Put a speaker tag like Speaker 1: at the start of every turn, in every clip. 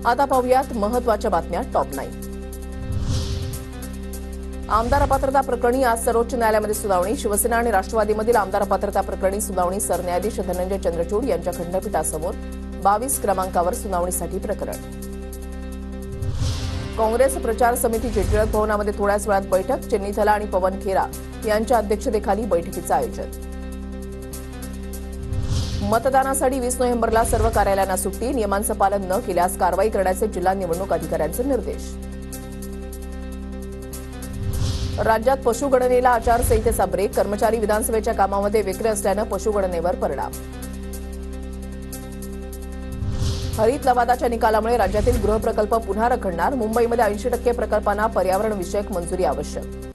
Speaker 1: आता पाहूयात महत्त्वाच्या बातम्या टॉप 9। आमदार अपात्रता प्रकरणी आज सर्वोच्च न्यायालयामध्ये सुनावणी। शिवसेना आणि राष्ट्रवादीमधील आमदार अपात्रता प्रकरणी सुनावणी। सरन्यायाधीश धनंजय चंद्रचूड यांच्या खंडपीठासमोर 22 क्रमांकावर सुनावणीसाठी प्रकरण। काँग्रेस प्रचार समितीची टिळक भवनामध्ये थोड्याच वेळात बैठक। चेन्नीथला आणि पवन खेरा यांच्या अध्यक्षतेखाली बैठकीचं आयोजन। मतदानासाठी 20 नोव्हेंबरला सर्व कार्यालयांना सुट्टी। नियमांचं पालन न केल्यास कारवाई करण्याचे जिल्हा निवडणूक अधिकाऱ्यांचे निर्देश। राज्यात पशुगणनेला आचारसंहितेचा ब्रेक। कर्मचारी विधानसभेच्या कामामध्ये व्यग्र असल्यानं पशुगणनेवर परिणाम। हरित लवादाच्या निकालामुळे राज्यातील गृहप्रकल्प पुन्हा रखडणार। मुंबईमध्ये 80% प्रकल्पांना पर्यावरणविषयक मंजुरी आवश्यक।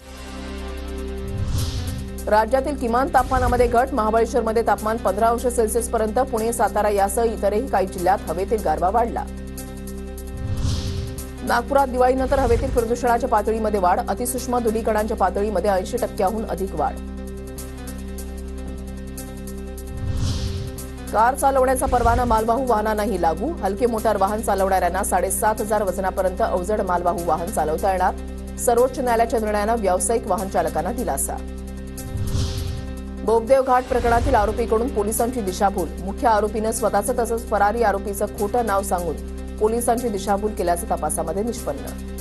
Speaker 1: राज्यातील किमान तापमानामध्ये घट। महाबळेश्वरमध्ये तापमान 15 अंश सेल्सिअसपर्यंत। पुणे, सातारा यासह इतरही काही जिल्ह्यात हवेतील गारवा वाढला। नागपुरात दिवाळीनंतर हवेतील प्रदूषणाच्या पातळीमध्ये वाढ। अतिसूक्ष्म धुलीकणांच्या पातळीमध्ये 80%हून अधिक वाढ। कार चालवण्याचा परवाना मालवाहू वाहनांनाही लागू। हलके मोटार वाहन चालवणाऱ्यांना 7,500 वजनापर्यंत अवजड मालवाहू वाहन चालवता येणार। सर्वोच्च न्यायालयाच्या निर्णयानं व्यावसायिक वाहन चालकांना दिलासा। बोगदेव घाट प्रकरणातील आरोपीकडून पोलिसांची दिशाभूल। मुख्य आरोपीनं स्वतःचं तसंच फरारी आरोपीचं खोटं नाव सांगून पोलिसांची दिशाभूल केल्याचं तपासामध्ये निष्पन्न।